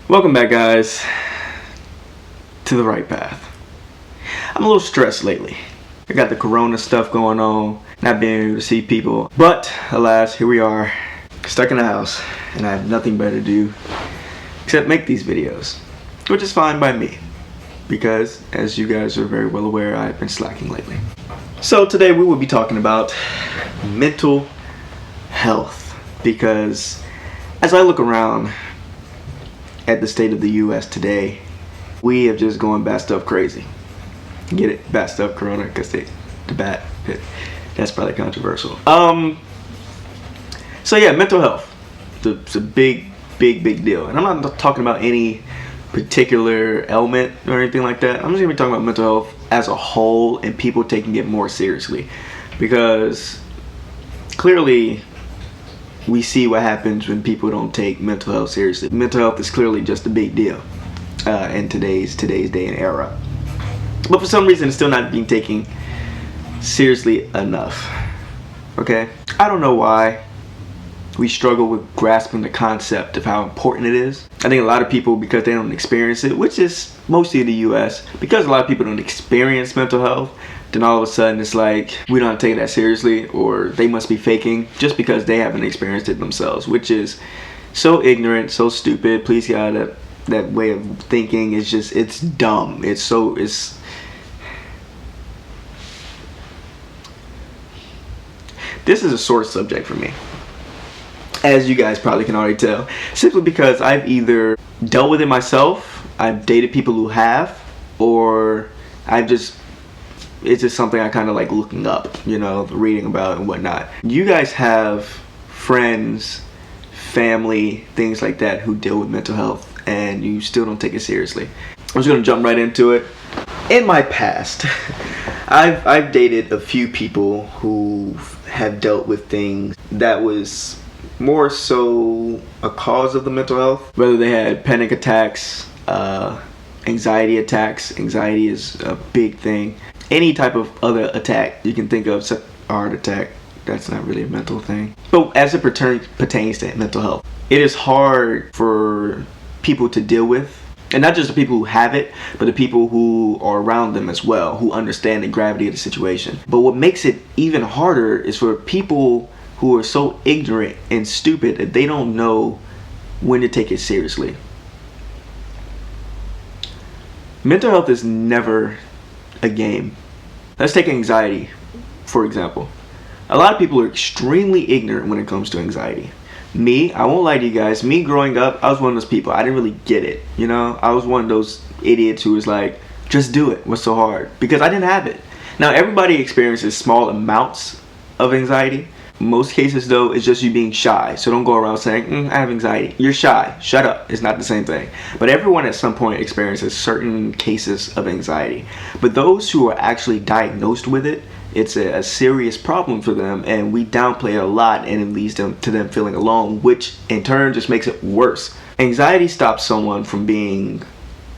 Welcome back, guys, to the right path. I'm a little stressed lately. I got the corona stuff going on, not being able to see people, but alas, here we are, stuck in the house, and I have nothing better to do except make these videos, which is fine by me, because as you guys are very well aware, I've been slacking lately. So today we will be talking about mental health, because as I look around at the state of the US today, we have just gone bat stuff crazy. Get it? Bat stuff corona, because the bat, that's probably controversial. So yeah, mental health. It's a big deal. And I'm not talking about any particular ailment or anything like that. I'm just gonna be talking about mental health as a whole and people taking it more seriously. Because clearly we see what happens when people don't take mental health seriously. Mental health is clearly just a big deal in today's day and era. But for some reason, it's still not being taken seriously enough. Okay? I don't know why we struggle with grasping the concept of how important it is. I think a lot of people, because they don't experience it, which is mostly in the US, because a lot of people don't experience mental health, then all of a sudden it's like we don't take it that seriously, or they must be faking just because they haven't experienced it themselves, which is so ignorant, so stupid. Please God, that way of thinking is just, it's dumb. This is a sore subject for me, as you guys probably can already tell, simply because I've either dealt with it myself, I've dated people who have, or it's just something I kind of like looking up, reading about and whatnot. You guys have friends, family, things like that who deal with mental health and you still don't take it seriously. I'm just gonna jump right into it. In my past, I've dated a few people who have dealt with things that was more so a cause of the mental health, whether they had panic attacks, anxiety attacks. Anxiety is a big thing. Any type of other attack you can think of, except a heart attack, that's not really a mental thing. But as it pertains to mental health, it is hard for people to deal with, and not just the people who have it, but the people who are around them as well, who understand the gravity of the situation. But what makes it even harder is for people who are so ignorant and stupid that they don't know when to take it seriously. Mental health is never a game. Let's take anxiety, for example. A lot of people are extremely ignorant when it comes to anxiety. Me, I won't lie to you guys, me growing up, I was one of those people, I didn't really get it, I was one of those idiots who was like, just do it, what's so hard? Because I didn't have it. Now, everybody experiences small amounts of anxiety. Most cases, though, it's just you being shy. So don't go around saying, I have anxiety. You're shy. Shut up. It's not the same thing. But everyone at some point experiences certain cases of anxiety. But those who are actually diagnosed with it, it's a serious problem for them, and we downplay it a lot, and it leads to them feeling alone, which in turn just makes it worse. Anxiety stops someone from being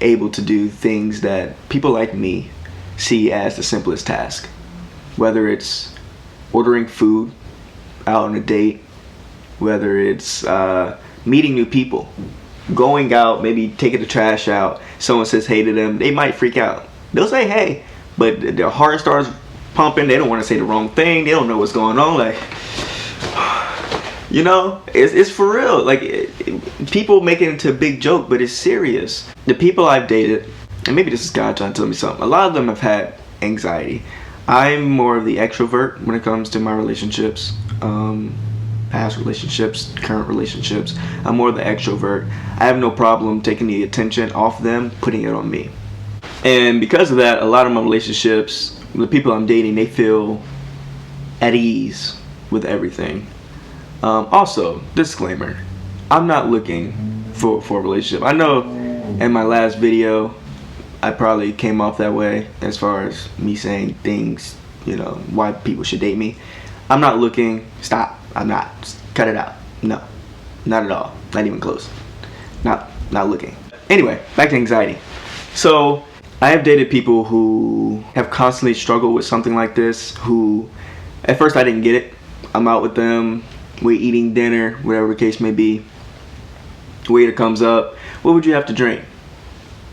able to do things that people like me see as the simplest task. Whether it's ordering food out on a date, whether it's meeting new people, going out, maybe taking the trash out, someone says hey to them, they might freak out. They'll say hey, but their heart starts pumping, they don't want to say the wrong thing, they don't know what's going on, like, it's for real. Like, people make it into a big joke, but it's serious. The people I've dated, and maybe this is God trying to tell me something, a lot of them have had anxiety. I'm more of the extrovert when it comes to my relationships, past relationships, current relationships. I'm more of the extrovert. I have no problem taking the attention off them, putting it on me. And because of that, a lot of my relationships, the people I'm dating, they feel at ease with everything. Also, disclaimer, I'm not looking for a relationship. I know in my last video, I probably came off that way as far as me saying things, why people should date me. I'm not looking. Stop. I'm not. Just cut it out. No, not at all. Not even close. Not looking. Anyway, back to anxiety. So I have dated people who have constantly struggled with something like this, who at first I didn't get it. I'm out with them, we're eating dinner, whatever the case may be, Waiter comes up, what would you have to drink?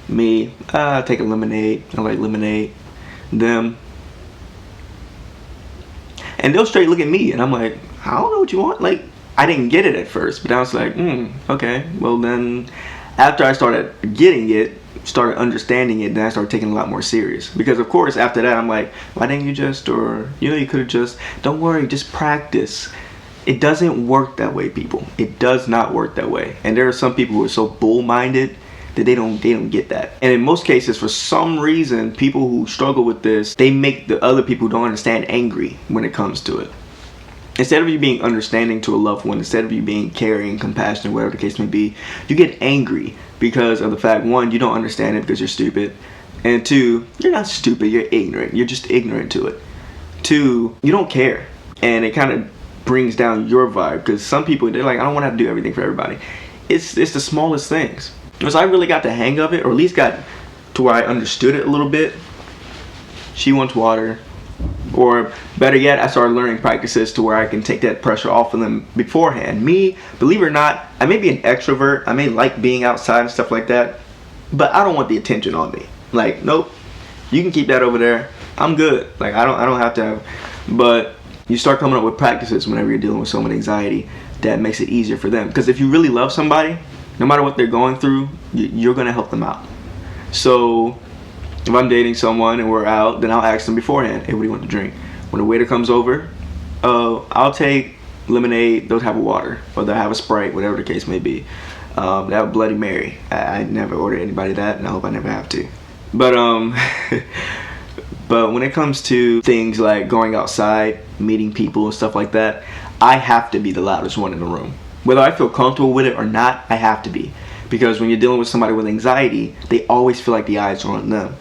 Me, I'll take a lemonade. I like lemonade. Them. And they'll straight look at me and I'm like, I don't know what you want. Like, I didn't get it at first, but I was like, okay. Well then, after I started getting it, started understanding it, then I started taking it a lot more serious. Because of course, after that, I'm like, why didn't you just, or, you could have just, don't worry, just practice. It doesn't work that way, people. It does not work that way. And there are some people who are so bull-minded that they don't get that. And in most cases, for some reason, people who struggle with this, they make the other people who don't understand angry when it comes to it. Instead of you being understanding to a loved one, instead of you being caring, compassionate, whatever the case may be, you get angry because of the fact, one, you don't understand it because you're stupid. And two, you're not stupid, you're ignorant. You're just ignorant to it. Two, you don't care. And it kind of brings down your vibe because some people, they're like, I don't want to have to do everything for everybody. It's the smallest things. Because I really got the hang of it, or at least got to where I understood it a little bit. She wants water. Or better yet, I started learning practices to where I can take that pressure off of them beforehand. Me, believe it or not, I may be an extrovert. I may like being outside and stuff like that. But I don't want the attention on me. Like, nope, you can keep that over there. I'm good. Like, I don't have to have. But you start coming up with practices whenever you're dealing with someone with anxiety that makes it easier for them. Because if you really love somebody, no matter what they're going through, you're going to help them out. So if I'm dating someone and we're out, then I'll ask them beforehand, hey, what do you want to drink? When the waiter comes over, I'll take lemonade, they'll have a water, or they'll have a Sprite, whatever the case may be. They'll have Bloody Mary. I never order anybody that, and I hope I never have to. But but when it comes to things like going outside, meeting people and stuff like that, I have to be the loudest one in the room. Whether I feel comfortable with it or not, I have to be. Because when you're dealing with somebody with anxiety, they always feel like the eyes are on them.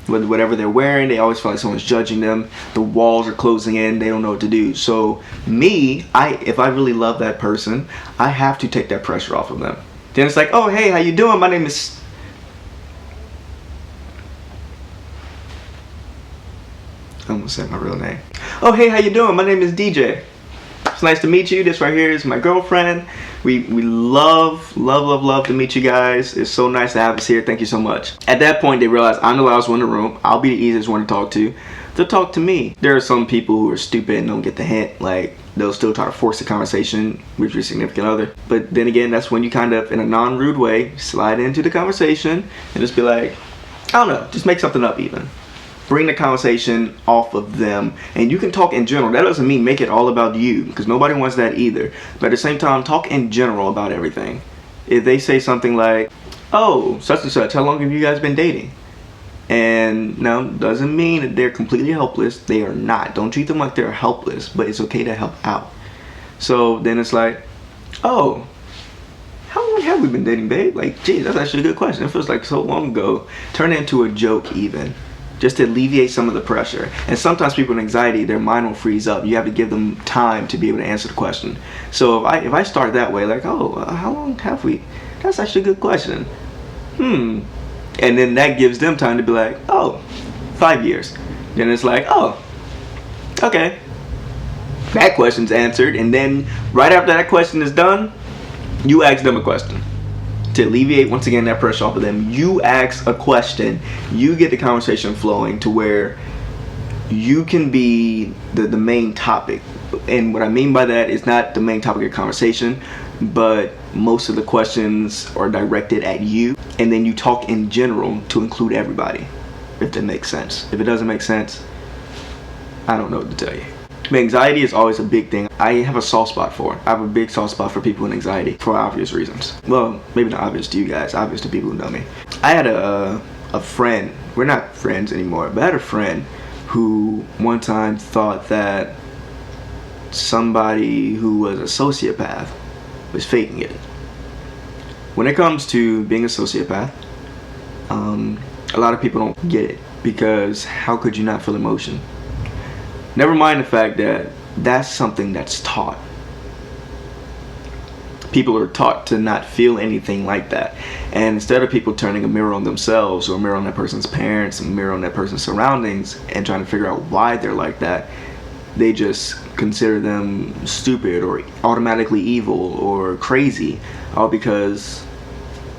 With whatever they're wearing, they always feel like someone's judging them. The walls are closing in, they don't know what to do. So me, if I really love that person, I have to take that pressure off of them. Then it's like, oh, hey, how you doing? My name is... I almost said my real name. Oh, hey, how you doing? My name is DJ. It's nice to meet you. This right here is my girlfriend. We love to meet you guys. It's so nice to have us here. Thank you so much. At that point, they realize I'm the loudest one in the room. I'll be the easiest one to talk to. They'll talk to me. There are some people who are stupid and don't get the hint. Like, they'll still try to force the conversation with your significant other. But then again, that's when you kind of, in a non-rude way, slide into the conversation and just be like, I don't know, just make something up even. Bring the conversation off of them, and you can talk in general. That doesn't mean make it all about you, because nobody wants that either. But at the same time, talk in general about everything. If they say something like, oh, such and such, how long have you guys been dating? And no, doesn't mean that they're completely helpless. They are not. Don't treat them like they're helpless, but it's okay to help out. So then it's like, oh, how long have we been dating, babe? Like, geez, that's actually a good question. It feels like so long ago. Turn it into a joke even, just to alleviate some of the pressure. And sometimes people with anxiety, their mind will freeze up. You have to give them time to be able to answer the question. So if I start that way, like, oh, how long have we? That's actually a good question. And then that gives them time to be like, oh, 5 years. Then it's like, oh, okay. That question's answered. And then right after that question is done, you ask them a question. To alleviate, once again, that pressure off of them, you ask a question, you get the conversation flowing to where you can be the main topic. And what I mean by that is not the main topic of conversation, but most of the questions are directed at you, and then you talk in general to include everybody, if that makes sense. If it doesn't make sense, I don't know what to tell you. But anxiety is always a big thing. I have a soft spot for it. I have a big soft spot for people with anxiety for obvious reasons. Well, maybe not obvious to you guys, obvious to people who know me. I had a friend, we're not friends anymore, but I had a friend who one time thought that somebody who was a sociopath was faking it. When it comes to being a sociopath, a lot of people don't get it, because how could you not feel emotion? Never mind the fact that that's something that's taught. People are taught to not feel anything like that. And instead of people turning a mirror on themselves, or a mirror on that person's parents, a mirror on that person's surroundings, and trying to figure out why they're like that, they just consider them stupid or automatically evil or crazy, all because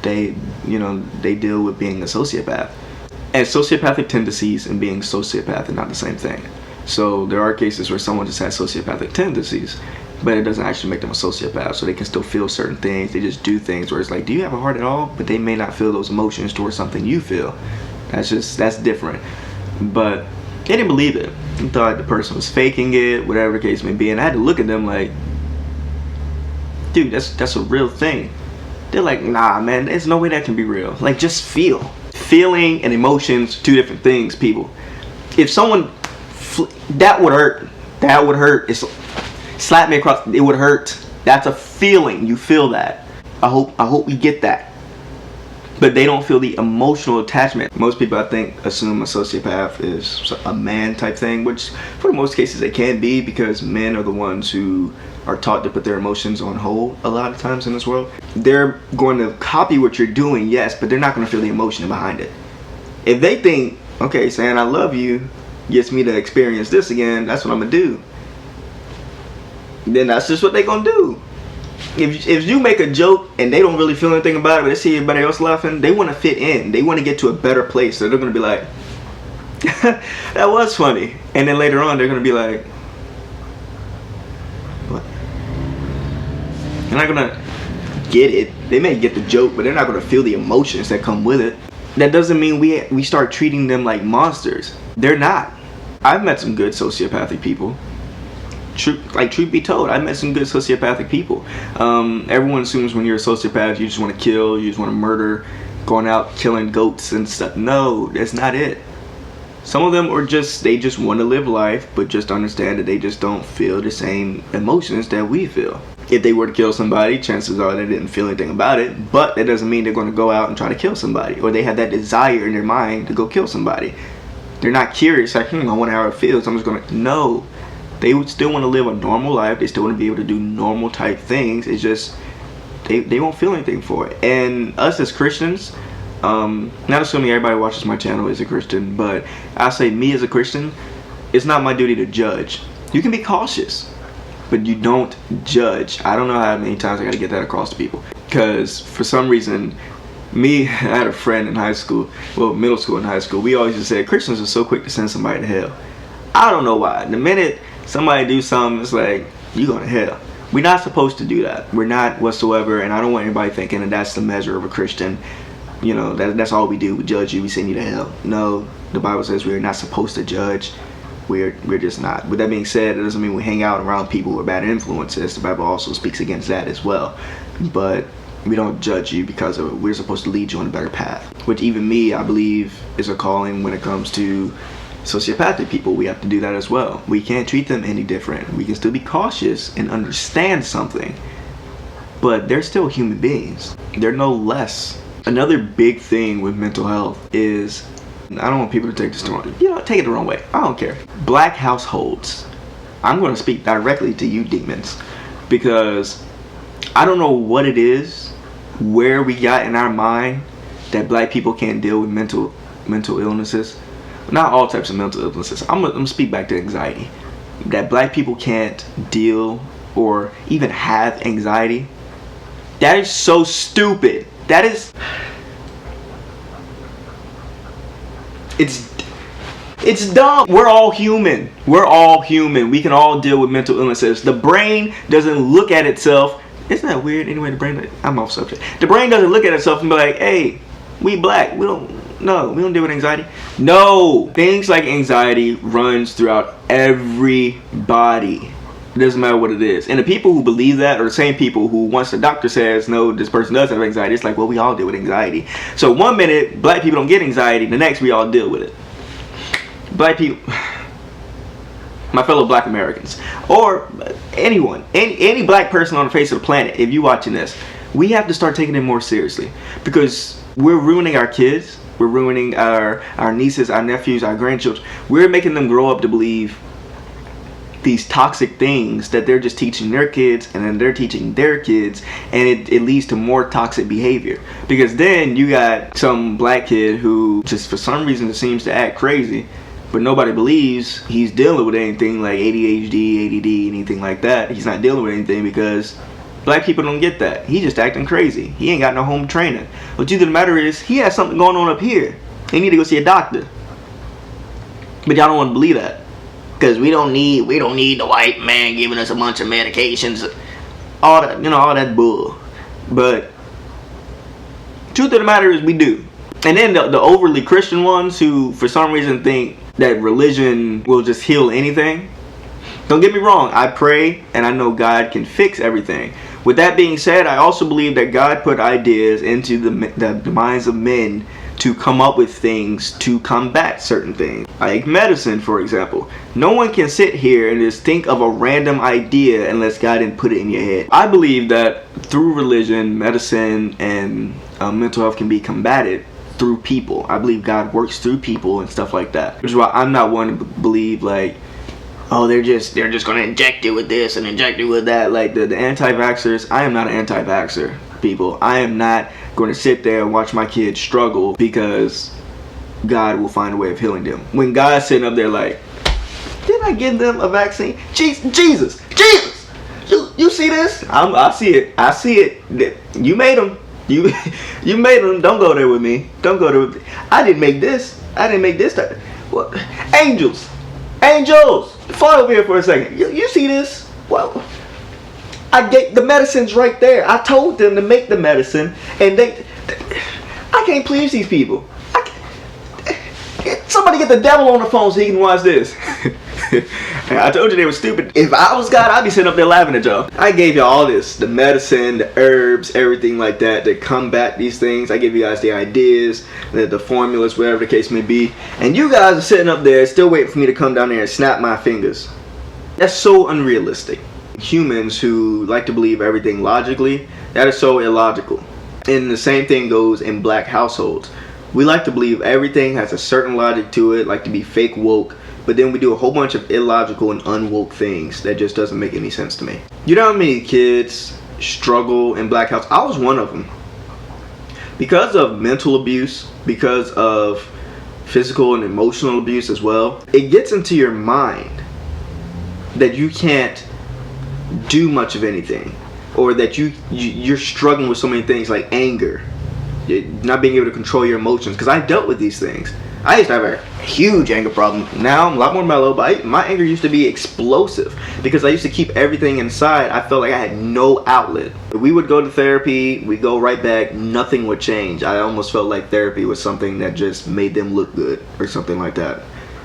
they deal with being a sociopath. And sociopathic tendencies and being sociopath are not the same thing. So there are cases where someone just has sociopathic tendencies, but it doesn't actually make them a sociopath. So they can still feel certain things. They just do things where it's like, do you have a heart at all? But they may not feel those emotions towards something you feel. That's different. But they didn't believe it. They thought the person was faking it, whatever the case may be. And I had to look at them like, dude, that's a real thing. They're like, nah, man, there's no way that can be real. Like, just feel. Feeling and emotions, two different things, people. If someone, that would hurt. That would hurt. It's slap me across, it would hurt. That's a feeling. You feel that. I hope we get that. But they don't feel the emotional attachment. Most people, I think, assume a sociopath is a man type thing, which for most cases it can be, because men are the ones who are taught to put their emotions on hold a lot of times in this world. They're going to copy what you're doing, yes, but they're not going to feel the emotion behind it. If they think, okay, saying I love you gets me to experience this again, that's what I'm going to do, then that's just what they're going to do. If you make a joke and they don't really feel anything about it, but they see everybody else laughing, they want to fit in. They want to get to a better place. So they're going to be like, that was funny. And then later on, they're going to be like, what? They're not going to get it. They may get the joke, but they're not going to feel the emotions that come with it. That doesn't mean we start treating them like monsters. They're not. I've met some good sociopathic people. Truth be told, I met some good sociopathic people. Everyone assumes when you're a sociopath, you just want to kill, you just want to murder, going out killing goats and stuff. No, that's not it. Some of them are they just want to live life, but just understand that they just don't feel the same emotions that we feel. If they were to kill somebody, chances are they didn't feel anything about it, but that doesn't mean they're going to go out and try to kill somebody, or they have that desire in their mind to go kill somebody. They're not curious, like, I wonder how it feels, I'm just going to, no. They would still want to live a normal life. They still want to be able to do normal type things. It's just they won't feel anything for it. And us as Christians, not assuming everybody watches my channel is a Christian, but I say me as a Christian, it's not my duty to judge. You can be cautious, but you don't judge. I don't know how many times I got to get that across to people, because for some reason, I had a friend in high school, well, middle school and high school. We always just said Christians are so quick to send somebody to hell. I don't know why. The minute somebody do something, it's like, you going to hell. We're not supposed to do that. We're not whatsoever, and I don't want anybody thinking that that's the measure of a Christian. You know, that's all we do. We judge you, we send you to hell. No, the Bible says we're not supposed to judge. We're just not. With that being said, it doesn't mean we hang out around people with bad influences. The Bible also speaks against that as well. But we don't judge you because of it. We're supposed to lead you on a better path, which even me, I believe, is a calling when it comes to sociopathic people. We have to do that as well. We can't treat them any different. We can still be cautious and understand something, but they're still human beings. They're no less. Another big thing with mental health is, I don't want people to take this the wrong, take it the wrong way. I don't care. Black households. I'm going to speak directly to you demons, because I don't know what it is, where we got in our mind that black people can't deal with mental illnesses. Not all types of mental illnesses. I'm gonna speak back to anxiety. That black people can't deal or even have anxiety. That is so stupid. It's dumb. We're all human. We can all deal with mental illnesses. The brain doesn't look at itself. Isn't that weird? Anyway, I'm off subject. The brain doesn't look at itself and be like, hey, we black. We don't deal with anxiety. No, things like anxiety runs throughout everybody. It doesn't matter what it is. And the people who believe that are the same people who, once the doctor says, no, this person does have anxiety, it's like, well, we all deal with anxiety. So one minute, black people don't get anxiety, the next we all deal with it. Black people, my fellow black Americans, or anyone, any black person on the face of the planet, if you're watching this, we have to start taking it more seriously, because we're ruining our kids. We're ruining our nieces, our nephews, our grandchildren. We're making them grow up to believe these toxic things that they're just teaching their kids, and then they're teaching their kids, and it leads to more toxic behavior. Because then you got some black kid who just for some reason seems to act crazy, but nobody believes he's dealing with anything like ADHD, ADD, anything like that. He's not dealing with anything because black people don't get that. He's just acting crazy. He ain't got no home training. But the truth of the matter is, he has something going on up here. He need to go see a doctor. But y'all don't want to believe that, because we don't need the white man giving us a bunch of medications, all that, all that bull. But truth of the matter is, we do. And then the overly Christian ones who for some reason think that religion will just heal anything. Don't get me wrong, I pray and I know God can fix everything. With that being said, I also believe that God put ideas into the minds of men to come up with things to combat certain things. Like medicine, for example. No one can sit here and just think of a random idea unless God didn't put it in your head. I believe that through religion, medicine, and mental health can be combated through people. I believe God works through people and stuff like that. Which is why I'm not one to believe like, oh, they're just gonna inject you with this and inject you with that. Like the anti-vaxxers, I am not an anti-vaxxer, people. I am not going to sit there and watch my kids struggle because God will find a way of healing them. When God's sitting up there like, didn't I give them a vaccine? Jesus, you see this? I see it. You made them. You made them. Don't go there with me. Don't go there with me. I didn't make this. What? Angels, fly over here for a second. You see this? Well, I get the medicine's right there. I told them to make the medicine, and I can't please these people. Somebody get the devil on the phone so he can watch this. I told you they were stupid. If I was God, I'd be sitting up there laughing at y'all. I gave y'all all this, the medicine, the herbs, everything like that to combat these things. I gave you guys the ideas, the formulas, whatever the case may be. And you guys are sitting up there still waiting for me to come down there and snap my fingers. That's so unrealistic. Humans who like to believe everything logically, that is so illogical. And the same thing goes in black households. We like to believe everything has a certain logic to it, like to be fake woke, but then we do a whole bunch of illogical and unwoke things that just doesn't make any sense to me. You know how many kids struggle in black house? I was one of them. Because of mental abuse, because of physical and emotional abuse as well, it gets into your mind that you can't do much of anything, or that you're struggling with so many things like anger, not being able to control your emotions. Because I dealt with these things. I used to have a huge anger problem. Now I'm a lot more mellow, but my anger used to be explosive because I used to keep everything inside. I felt like I had no outlet. We would go to therapy, we go right back, nothing would change. I almost felt like therapy was something that just made them look good or something like that,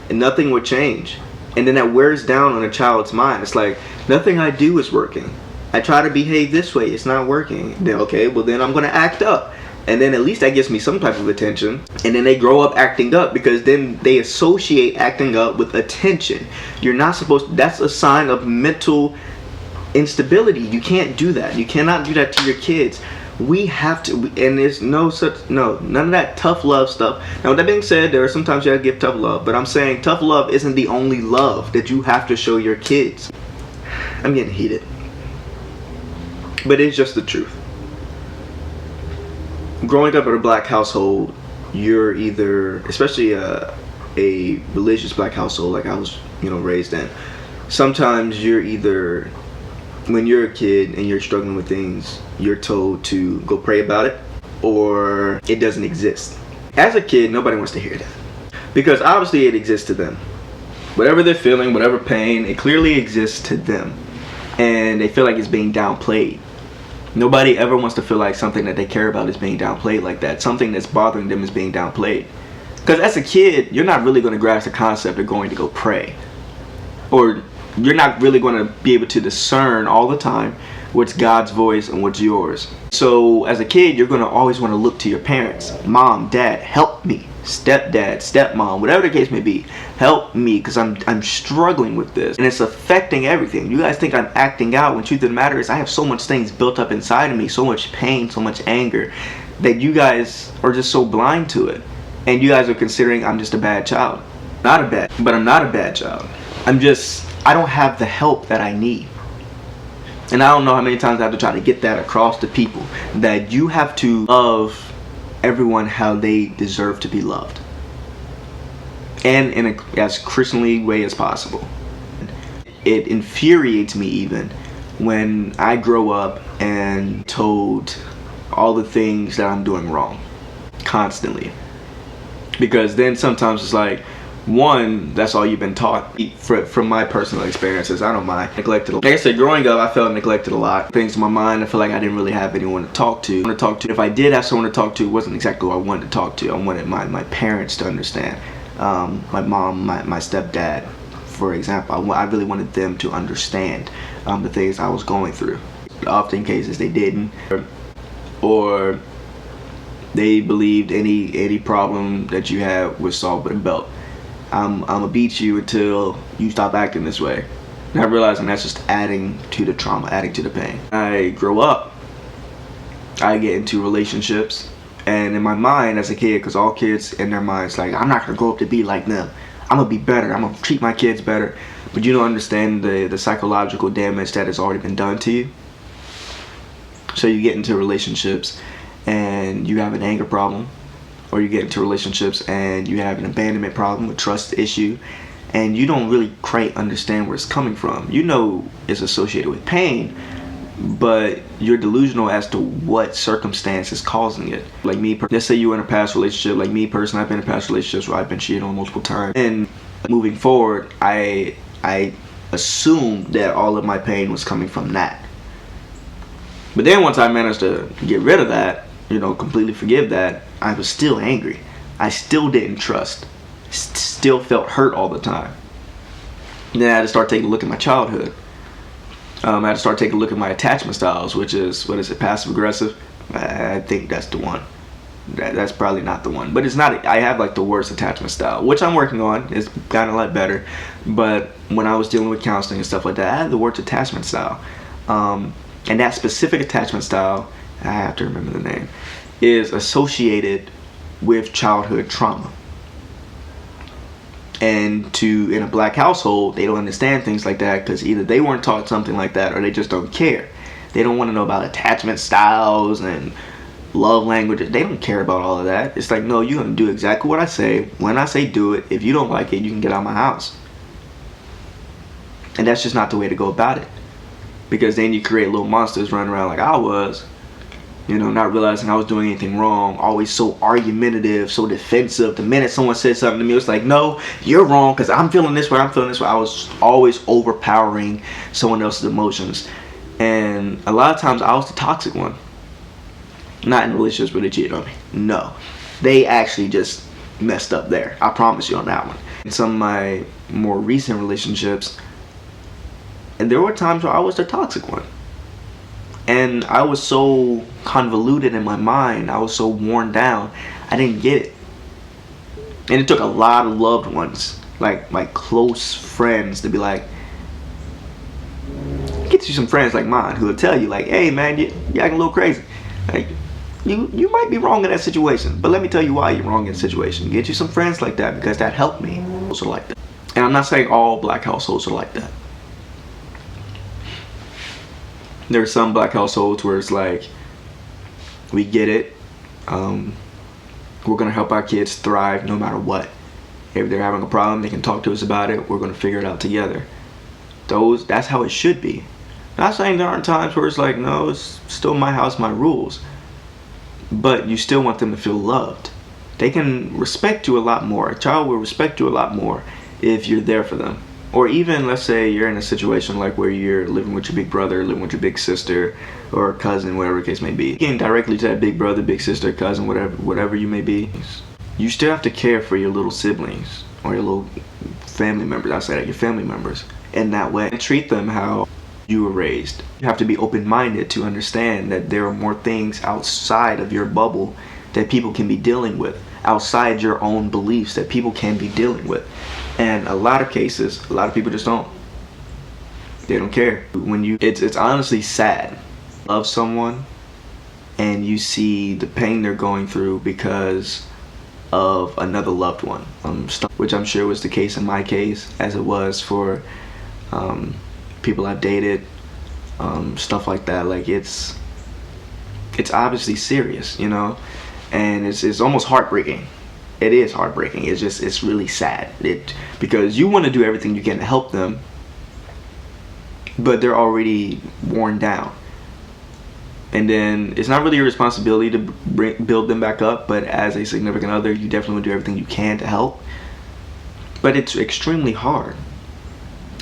and nothing would change. And then that wears down on a child's mind. It's like, nothing I do is working. I try to behave this way, it's not working. Then okay, well then I'm gonna act up. And then at least that gives me some type of attention. And then they grow up acting up because then they associate acting up with attention. You're not supposed to, that's a sign of mental instability. You can't do that. You cannot do that to your kids. We have to, and there's none of that tough love stuff. Now with that being said, there are sometimes you have to give tough love, but I'm saying tough love isn't the only love that you have to show your kids. I'm getting heated, but it's just the truth. Growing up in a black household, you're either, especially a religious black household like I was, raised in, sometimes you're either, when you're a kid and you're struggling with things, you're told to go pray about it, or it doesn't exist. As a kid, nobody wants to hear that, because obviously it exists to them. Whatever they're feeling, whatever pain, it clearly exists to them, and they feel like it's being downplayed. Nobody ever wants to feel like something that they care about is being downplayed like that. Something that's bothering them is being downplayed. Because as a kid, you're not really going to grasp the concept of going to go pray. Or you're not really going to be able to discern all the time what's God's voice and what's yours. So as a kid, you're going to always want to look to your parents. Mom, dad, help me. Stepdad, stepmom, whatever the case may be, help me, because I'm struggling with this and it's affecting everything. You guys think I'm acting out when truth of the matter is I have so much things built up inside of me, so much pain, so much anger, that you guys are just so blind to it, and you guys are considering I'm just a bad child. But I'm not a bad child. I don't have the help that I need. And I don't know how many times I have to try to get that across to people, that you have to love everyone how they deserve to be loved. and in as Christianly way as possible. It infuriates me even when I grow up and told all the things that I'm doing wrong constantly, because then sometimes it's like, one, that's all you've been taught. From my personal experiences, I don't mind neglected. Like I said, growing up, I felt neglected a lot. Things in my mind, I feel like I didn't really have anyone to talk to. If I did have someone to talk to, it wasn't exactly who I wanted to talk to. I wanted my parents to understand. My mom, my stepdad, for example. I really wanted them to understand the things I was going through. Often cases they didn't, or they believed any problem that you had was solved with a belt. I'm gonna beat you until you stop acting this way. Not realizing that's just adding to the trauma, adding to the pain. I grow up, I get into relationships, and in my mind as a kid, because all kids in their minds like, I'm not gonna grow up to be like them. I'm gonna be better. I'm gonna treat my kids better. But you don't understand the psychological damage that has already been done to you. So you get into relationships and you have an anger problem, or you get into relationships and you have an abandonment problem, a trust issue, and you don't really quite understand where it's coming from. You know it's associated with pain, but you're delusional as to what circumstance is causing it. Like me, let's say you were in a past relationship. Like me personally, I've been in past relationships where I've been cheated on multiple times. And moving forward, I assumed that all of my pain was coming from that. But then once I managed to get rid of that, completely forgive that, I was still angry. I still didn't trust. Still felt hurt all the time. Then I had to start taking a look at my childhood. I had to start taking a look at my attachment styles, which is, what is it, passive aggressive? I think that's the one. That's probably not the one, but it's not. I have like the worst attachment style, which I'm working on. It's gotten a lot better. But when I was dealing with counseling and stuff like that, I had the worst attachment style. And that specific attachment style, I have to remember the name, is associated with childhood trauma. And in a black household, they don't understand things like that because either they weren't taught something like that or they just don't care. They don't want to know about attachment styles and love languages. They don't care about all of that. It's like, no, you're going to do exactly what I say. When I say do it, if you don't like it, you can get out of my house. And that's just not the way to go about it. Because then you create little monsters running around like I was. Not realizing I was doing anything wrong, always so argumentative, so defensive. The minute someone said something to me, it was like, no, you're wrong because I'm feeling this way, I'm feeling this way. I was always overpowering someone else's emotions. And a lot of times I was the toxic one. Not in relationships where they cheated on me. No. They actually just messed up there. I promise you on that one. In some of my more recent relationships, and there were times where I was the toxic one. And I was so convoluted in my mind. I was so worn down. I didn't get it. And it took a lot of loved ones, like my close friends, to be like, get you some friends like mine who will tell you like, hey man, you're acting a little crazy. Like, you might be wrong in that situation, but let me tell you why you're wrong in the situation. Get you some friends like that, because that helped me. Also like that. And I'm not saying all black households are like that. There are some black households where it's like, we get it. We're going to help our kids thrive no matter what. If they're having a problem, they can talk to us about it. We're going to figure it out together. That's how it should be. Not saying there aren't times where it's like, no, it's still my house, my rules. But you still want them to feel loved. They can respect you a lot more. A child will respect you a lot more if you're there for them. Or even, let's say you're in a situation like where you're living with your big brother, living with your big sister or cousin, whatever the case may be. Getting directly to that big brother, big sister, cousin, whatever you may be. You still have to care for your little siblings or your little family members. I say that, your family members, in that way. And treat them how you were raised. You have to be open-minded to understand that there are more things outside of your bubble that people can be dealing with, outside your own beliefs that people can be dealing with. And a lot of cases, a lot of people just don't. They don't care. It's honestly sad. Love someone and you see the pain they're going through because of another loved one, which I'm sure was the case in my case, as it was for people I've dated, stuff like that. Like it's obviously serious, and it's almost heartbreaking it is heartbreaking. It's really sad. Because you want to do everything you can to help them, but they're already worn down. And then it's not really your responsibility to build them back up, but as a significant other, you definitely want to do everything you can to help. But it's extremely hard.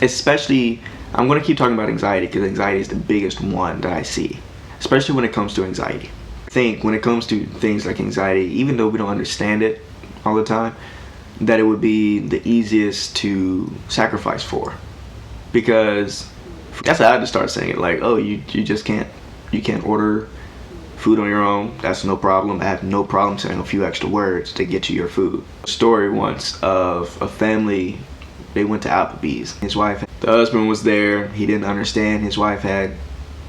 Especially, I'm going to keep talking about anxiety because anxiety is the biggest one that I see. Especially when it comes to anxiety. I think when it comes to things like anxiety, even though we don't understand it all the time, that it would be the easiest to sacrifice for. Because that's how I had to start saying it. Like, oh, you just can't. You can't order food on your own. That's no problem. I have no problem saying a few extra words to get you your food. A story once of a family, they went to Applebee's. His wife, the husband was there. He didn't understand. His wife had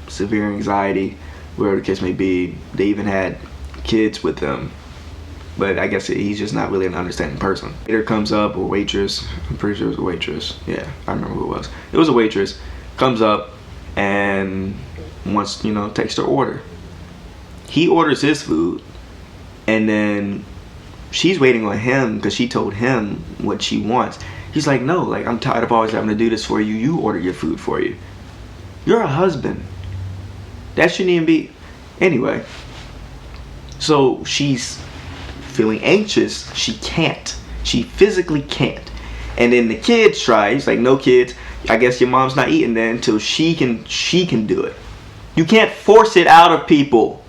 severe anxiety, whatever the case may be. They even had kids with them. But I guess he's just not really an understanding person. Later comes up a waitress. I'm pretty sure it was a waitress. Yeah, I remember who it was. It was a waitress. Comes up and wants, takes their order. He orders his food, and then she's waiting on him because she told him what she wants. He's like, no, like, I'm tired of always having to do this for you. You order your food for you. You're a husband. That shouldn't even be. Anyway, so she's feeling anxious. She can't. She physically can't. And then the kids try. He's like, no, kids, I guess your mom's not eating then until she can do it. You can't force it out of people.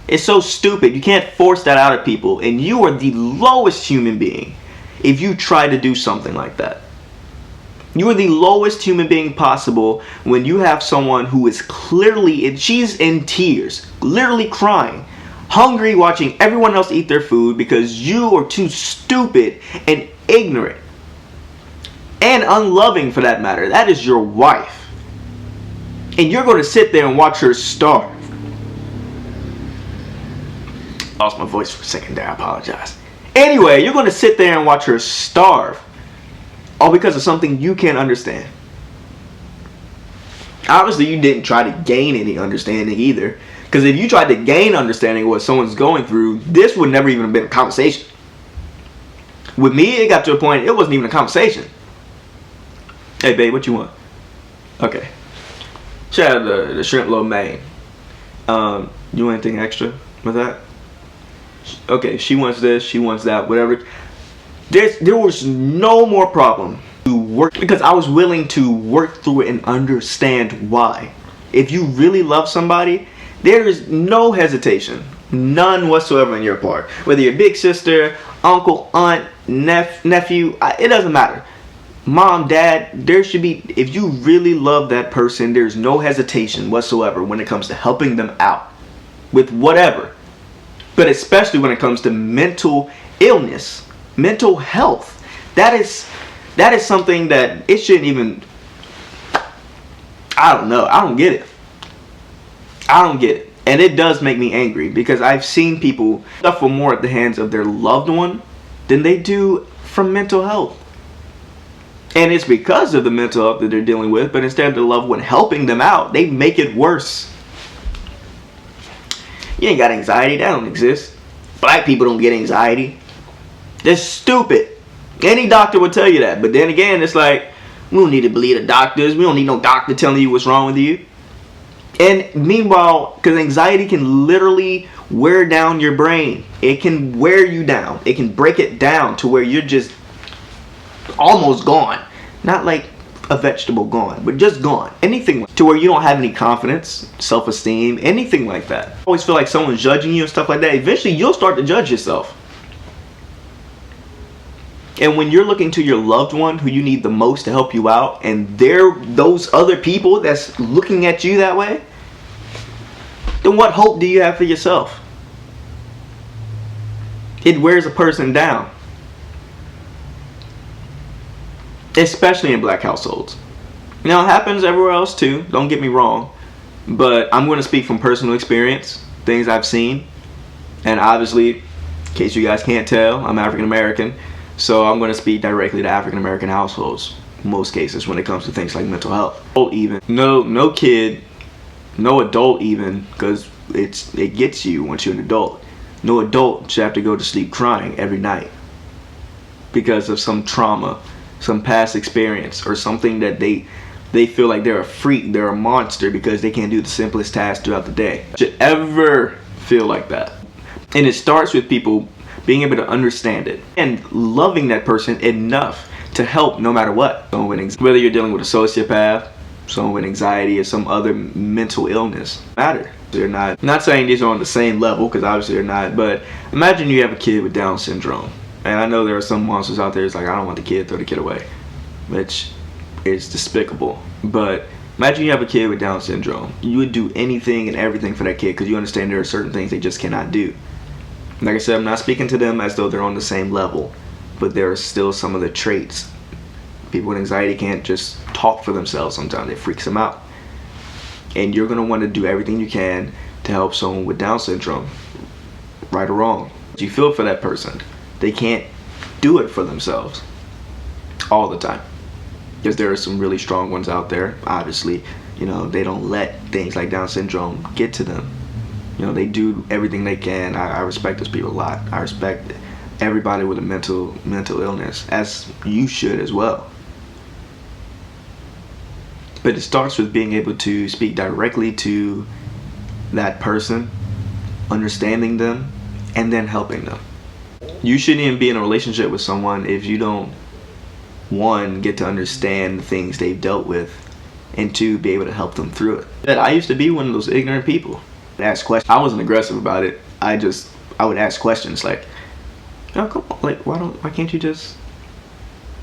It's so stupid. You can't force that out of people. And you are the lowest human being if you try to do something like that. You are the lowest human being possible when you have someone who is clearly, she's in tears, literally crying, hungry, watching everyone else eat their food because you are too stupid and ignorant and unloving, for that matter. That is your wife. And you're going to sit there and watch her starve. Lost my voice for a second there. I apologize. Anyway, you're going to sit there and watch her starve. All because of something you can't understand. Obviously, you didn't try to gain any understanding either. Because if you tried to gain understanding of what someone's going through, this would never even have been a conversation. With me, it got to a point, it wasn't even a conversation. Hey, babe, what you want? Okay. Shout out the shrimp lo mein. You want anything extra with that? Okay, she wants this, she wants that, whatever. There was no more problem to work because I was willing to work through it and understand why. If you really love somebody, there is no hesitation, none whatsoever on your part. Whether you're big sister, uncle, aunt, nephew, it doesn't matter. Mom, dad, there should be, if you really love that person, there's no hesitation whatsoever when it comes to helping them out with whatever. But especially when it comes to mental illness, mental health. That is something that it shouldn't even, I don't know. I don't get it. I don't get it. And it does make me angry because I've seen people suffer more at the hands of their loved one than they do from mental health. And it's because of the mental health that they're dealing with, but instead of the loved one helping them out, they make it worse. You ain't got anxiety. That don't exist. Black people don't get anxiety. They're stupid. Any doctor would tell you that. But then again, it's like, we don't need to believe the doctors. We don't need no doctor telling you what's wrong with you. And meanwhile, because anxiety can literally wear down your brain. It can wear you down. It can break it down to where you're just almost gone. Not like a vegetable gone, but just gone. Anything to where you don't have any confidence, self-esteem, anything like that. I always feel like someone's judging you and stuff like that. Eventually, you'll start to judge yourself. And when you're looking to your loved one who you need the most to help you out, and they're those other people that's looking at you that way, then what hope do you have for yourself? It wears a person down. Especially in black households. Now, it happens everywhere else too, don't get me wrong. But I'm going to speak from personal experience, things I've seen. And obviously, in case you guys can't tell, I'm African American. So I'm going to speak directly to African American households, in most cases, when it comes to things like mental health. Even no kid, no adult even, because it gets you once you're an adult. No adult should have to go to sleep crying every night because of some trauma, some past experience, or something that they feel like they're a freak, they're a monster because they can't do the simplest tasks throughout the day. Should ever feel like that. And it starts with people being able to understand it and loving that person enough to help no matter what. Whether you're dealing with a sociopath, someone with anxiety, or some other mental illness, matter. They're not saying these are on the same level, because obviously they're not, but imagine you have a kid with Down syndrome. And I know there are some monsters out there, it's like, I don't want the kid, throw the kid away, which is despicable. But imagine you have a kid with Down syndrome. You would do anything and everything for that kid because you understand there are certain things they just cannot do. Like I said, I'm not speaking to them as though they're on the same level, but there are still some of the traits. People with anxiety can't just talk for themselves sometimes. It freaks them out. And you're going to want to do everything you can to help someone with Down syndrome, right or wrong. You feel for that person. They can't do it for themselves all the time, because there are some really strong ones out there. Obviously, you know, they don't let things like Down syndrome get to them. You know, they do everything they can. I respect those people a lot. I respect everybody with a mental illness, as you should as well. But it starts with being able to speak directly to that person, understanding them, and then helping them. You shouldn't even be in a relationship with someone if you don't, one, get to understand the things they've dealt with, and two, be able to help them through it. I used to be one of those ignorant people. Ask questions. I wasn't aggressive about it. I would ask questions like, oh, come on, like, why can't you just,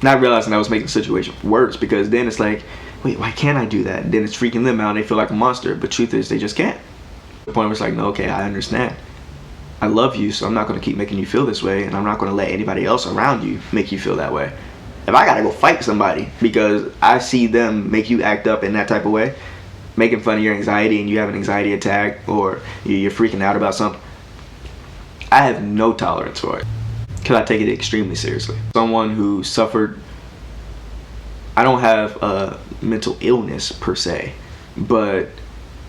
not realizing I was making the situation worse, because then it's like, wait, why can't I do that? And then it's freaking them out and they feel like a monster, but truth is they just can't. The point was like, no, okay, I understand. I love you, so I'm not going to keep making you feel this way, and I'm not going to let anybody else around you make you feel that way. If I gotta go fight somebody because I see them make you act up in that type of way, making fun of your anxiety and you have an anxiety attack, or you're freaking out about something, I have no tolerance for it, because I take it extremely seriously. Someone who suffered, I don't have a mental illness per se, but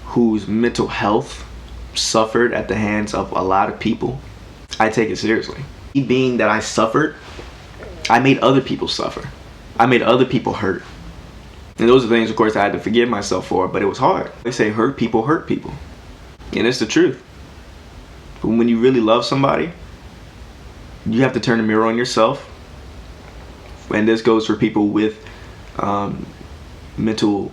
whose mental health suffered at the hands of a lot of people, I take it seriously. Being that I suffered, I made other people suffer. I made other people hurt. And those are things, of course, I had to forgive myself for, but it was hard. They say hurt people. And it's the truth. But when you really love somebody, you have to turn the mirror on yourself. And this goes for people with mental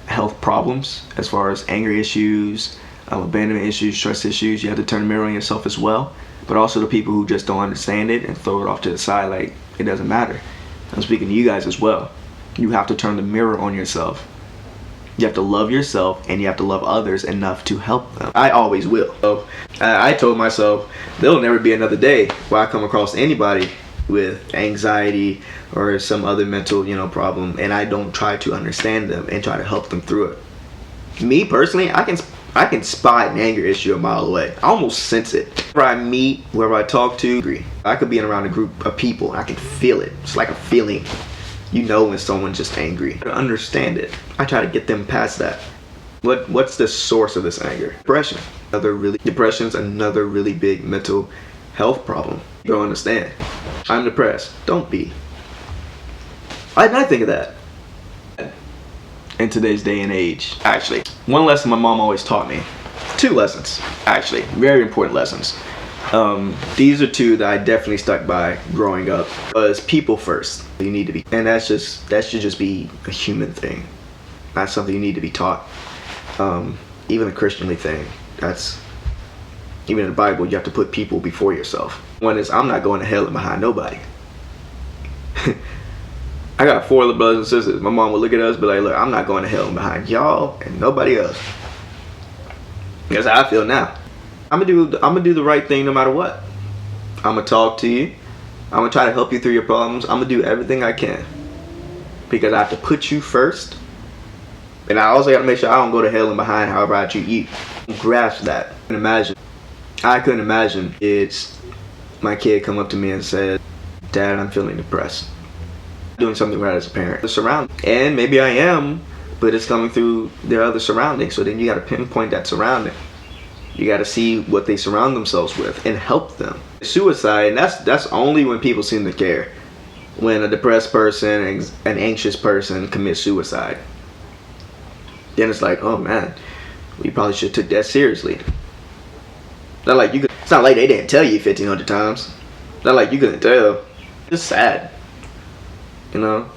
health problems, as far as anger issues, abandonment issues, trust issues. You have to turn the mirror on yourself as well. But also the people who just don't understand it and throw it off to the side like it doesn't matter. I'm speaking to you guys as well. You have to turn the mirror on yourself. You have to love yourself, and you have to love others enough to help them. I always will. So I told myself there'll never be another day where I come across anybody with anxiety or some other mental, problem, and I don't try to understand them and try to help them through it. Me personally, I can spot an anger issue a mile away. I almost sense it. Wherever I meet, wherever I talk to, I could be around a group of people and I can feel it. It's like a feeling. You know when someone's just angry. To understand it, I try to get them past that. What's the source of this anger? Depression. Depression's another really big mental health problem. You don't understand. I'm depressed. Don't be. Why didn't I think of that? In today's day and age. Actually, one lesson my mom always taught me. 2 lessons, actually, very important lessons. These are 2 that I definitely stuck by growing up. Was people first. You need to be, and that should just be a human thing. That's something you need to be taught. Even a Christianly thing. Even in the Bible, you have to put people before yourself. One is, I'm not going to hell and behind nobody. I got 4 little brothers and sisters. My mom would look at us and be like, look, I'm not going to hell and behind y'all and nobody else. That's how I feel now. I'm gonna do the right thing no matter what. I'm gonna talk to you. I'm gonna try to help you through your problems. I'm gonna do everything I can, because I have to put you first. And I also gotta make sure I don't go to hell and behind however I treat you. Grasp that. I couldn't imagine it's my kid come up to me and said, Dad, I'm feeling depressed. Doing something right as a parent. The surroundings. And maybe I am, but it's coming through their other surroundings. So then you gotta pinpoint that surrounding. You got to see what they surround themselves with and help them. Suicide, that's only when people seem to care. When a depressed person, an anxious person commits suicide, then it's like, oh man, we probably should have took that seriously. Not like you could, it's not like they didn't tell you 1,500 times. Not like you couldn't tell. It's sad, you know,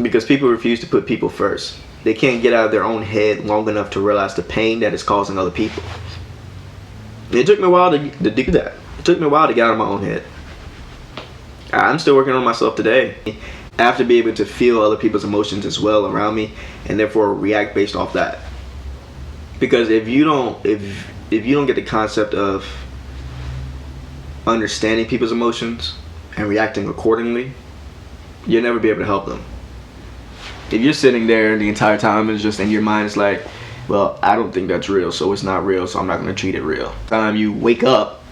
because people refuse to put people first. They can't get out of their own head long enough to realize the pain that it's causing other people. It took me a while to do that. It took me a while to get out of my own head. I'm still working on myself today. I have to be able to feel other people's emotions as well around me, and therefore react based off that. Because if you don't get the concept of understanding people's emotions and reacting accordingly, you'll never be able to help them. If you're sitting there the entire time and just in your mind is like, well, I don't think that's real, so it's not real, so I'm not going to treat it real. Time you wake up,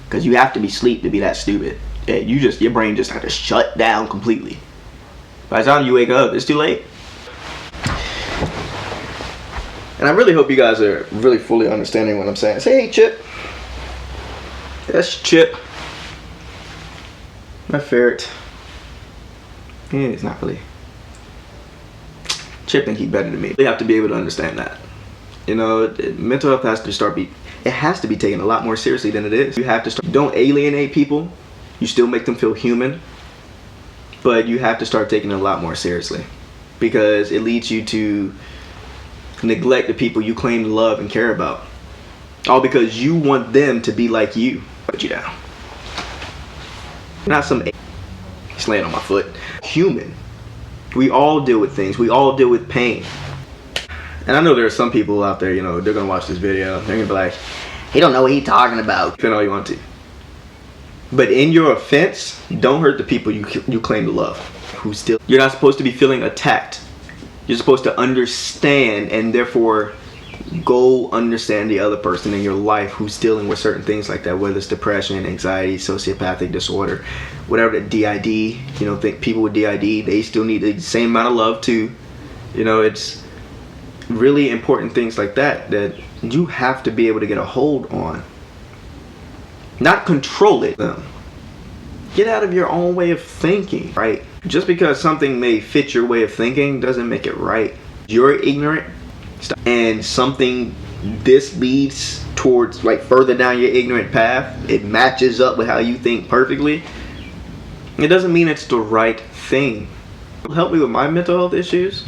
because you have to be asleep to be that stupid. Your brain just had to shut down completely. By the time you wake up, it's too late. And I really hope you guys are really fully understanding what I'm saying. Say, hey, Chip. That's Chip. My ferret. Yeah, it's not really. Chip think he's better than me. They have to be able to understand that. You know, mental health has to it has to be taken a lot more seriously than it is. You have to start, don't alienate people. You still make them feel human. But you have to start taking it a lot more seriously. Because it leads you to neglect the people you claim to love and care about. All because you want them to be like you. Put you down. Not some he's laying on my foot. Human. We all deal with things. We all deal with pain. And I know there are some people out there, you know, they're gonna watch this video. They're gonna be like, he don't know what he's talking about. Defend all you want to. But in your offense, don't hurt the people you claim to love. You're not supposed to be feeling attacked. You're supposed to understand and therefore go understand the other person in your life who's dealing with certain things like that, whether it's depression, anxiety, sociopathic disorder, whatever, the DID, you know, think people with DID, they still need the same amount of love too. You know, it's really important things like that you have to be able to get a hold on. Not control it. Get out of your own way of thinking, right? Just because something may fit your way of thinking doesn't make it right. You're ignorant and something this leads towards, like, further down your ignorant path, it matches up with how you think perfectly, it doesn't mean it's the right thing. Help me with my mental health issues.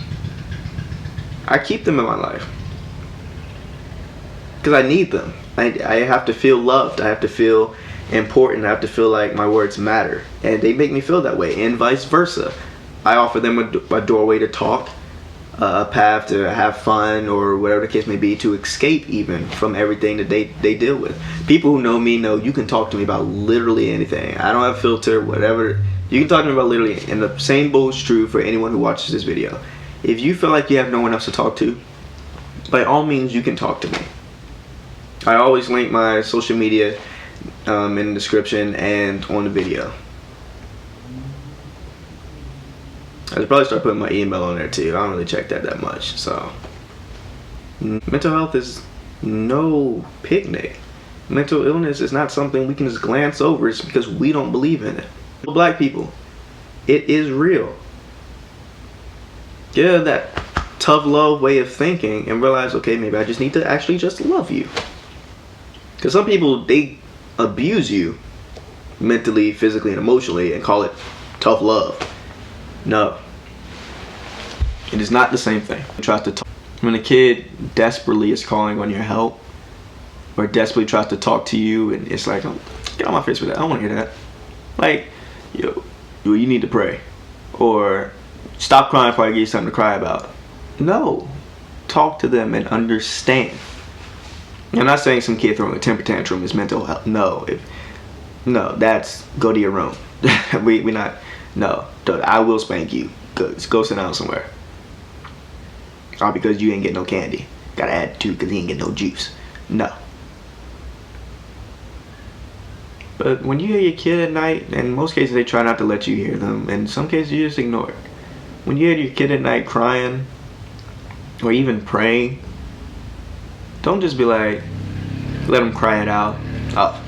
I keep them in my life because I need them. I have to feel loved. I have to feel important. I have to feel like my words matter, and they make me feel that way, and vice versa. I offer them a doorway to talk, a path to have fun, or whatever the case may be, to escape even from everything that they deal with. People who know me know you can talk to me about literally anything. I don't have a filter, whatever. You can talk to me about literally, and the same bull is true for anyone who watches this video. If you feel like you have no one else to talk to, by all means you can talk to me. I always link my social media in the description and on the video. I should probably start putting my email on there too. I don't really check that much. So, mental health is no picnic. Mental illness is not something we can just glance over. It's because we don't believe in it. Black people, it is real. Get out of that tough love way of thinking and realize, okay, maybe I just need to actually just love you. Because some people, they abuse you mentally, physically, and emotionally and call it tough love. No. It is not the same thing. Tries to talk. When a kid desperately is calling on your help or desperately tries to talk to you and it's like, get on my face with that. I don't want to hear that. Like, yo, you need to pray. Or stop crying before I give you something to cry about. No. Talk to them and understand. I'm not saying some kid throwing a temper tantrum is mental health. No. No, that's go to your room. we not. No. I will spank you. Go sit down somewhere. All because you ain't get no candy. Got attitude because he ain't get no juice. No. But when you hear your kid at night, in most cases they try not to let you hear them. In some cases you just ignore it. When you hear your kid at night crying or even praying, don't just be like, Let them cry it out.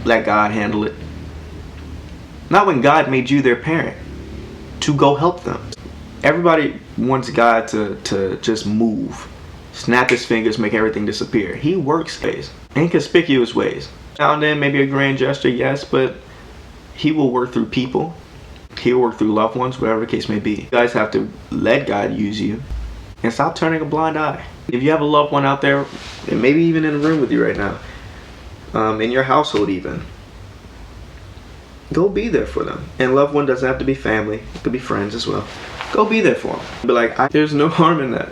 Let God handle it. Not when God made you their parent to go help them. Everybody wants God to just move, snap his fingers, make everything disappear. He works ways, inconspicuous ways. Now and then, maybe a grand gesture, yes, but he will work through people. He will work through loved ones, whatever the case may be. You guys have to let God use you and stop turning a blind eye. If you have a loved one out there, and maybe even in the room with you right now, in your household even, go be there for them. And loved one doesn't have to be family. It could be friends as well. Go be there for them. Be like, there's no harm in that.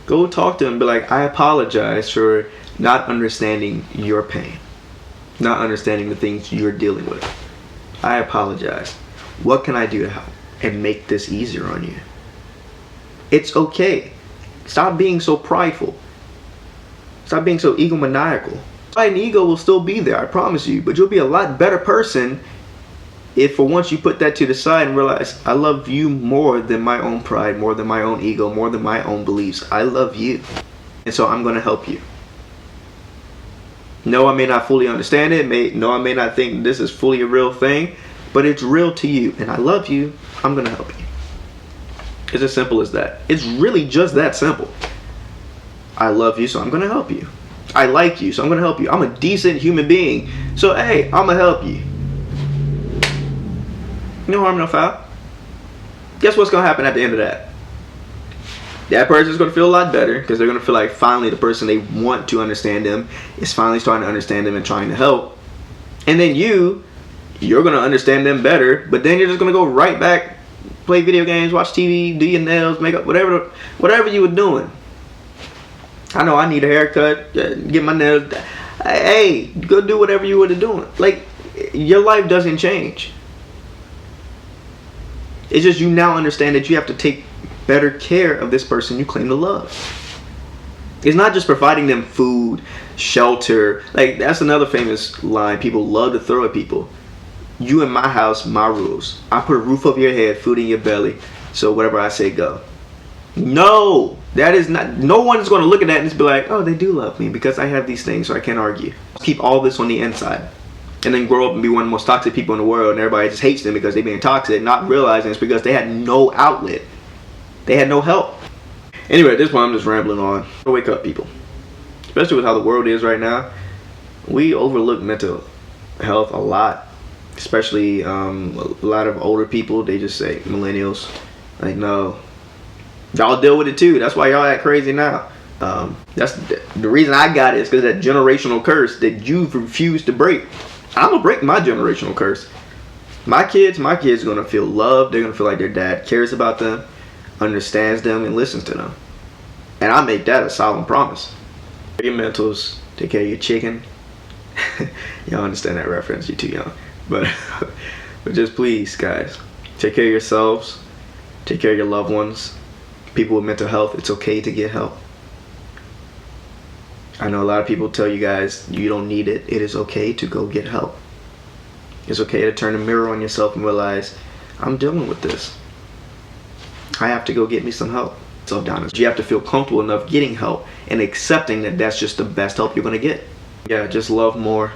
Go talk to them. Be like, I apologize for not understanding your pain. Not understanding the things you're dealing with. I apologize. What can I do to help and make this easier on you? It's okay. Stop being so prideful. Stop being so egomaniacal. An ego will still be there, I promise you, but you'll be a lot better person if for once you put that to the side and realize, I love you more than my own pride, more than my own ego, more than my own beliefs. I love you, and so I'm going to help you. No, I may not fully understand it. No, I may not think this is fully a real thing, but it's real to you, and I love you. I'm going to help you. It's as simple as that. It's really just that simple. I love you, so I'm going to help you. I like you, so I'm going to help you. I'm a decent human being, so hey, I'm going to help you. No harm, no foul. Guess what's going to happen at the end of that? That person's going to feel a lot better because they're going to feel like finally the person they want to understand them is finally starting to understand them and trying to help. And then you're going to understand them better, but then you're just going to go right back, play video games, watch TV, do your nails, makeup, whatever you were doing. I know I need a haircut, get my nails. Hey, go do whatever you were doing. Like, your life doesn't change. It's just you now understand that you have to take better care of this person you claim to love. It's not just providing them food, shelter. Like, that's another famous line people love to throw at people. You in my house, my rules. I put a roof over your head, food in your belly, so whatever I say, go. No, that is not. No one's going to look at that and just be like, oh, they do love me because I have these things, so I can't argue. Keep all this on the inside. And then grow up and be one of the most toxic people in the world, and everybody just hates them because they're being toxic, not realizing it's because they had no outlet. They had no help. Anyway, at this point, I'm just rambling on. Wake up, people. Especially with how the world is right now. We overlook mental health a lot. Especially a lot of older people. They just say, millennials. Like, no. Y'all deal with it too. That's why y'all act crazy now. That's the reason I got it is because that generational curse that you've refused to break. I'm gonna break my generational curse. My kids are gonna feel loved. They're gonna feel like their dad cares about them, understands them, and listens to them. And I make that a solemn promise. Your mentals, take care of your chicken. Y'all understand that reference? You're too young, but just please, guys, take care of yourselves. Take care of your loved ones. People with mental health, it's okay to get help. I know a lot of people tell you guys you don't need it. It is okay to go get help. It's okay to turn a mirror on yourself and realize, I'm dealing with this. I have to go get me some help. So down, you have to feel comfortable enough getting help and accepting that that's just the best help you're going to get. Yeah, just love more,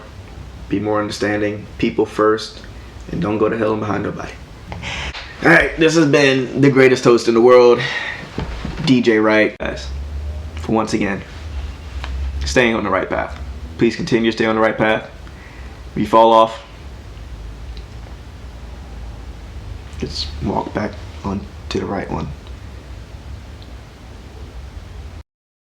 be more understanding, people first, and don't go to hell and behind nobody. Alright, this has been the greatest host in the world, DJ Wright, guys, for once again staying on the right path. Please continue to stay on the right path. If you fall off, just walk back on to the right one.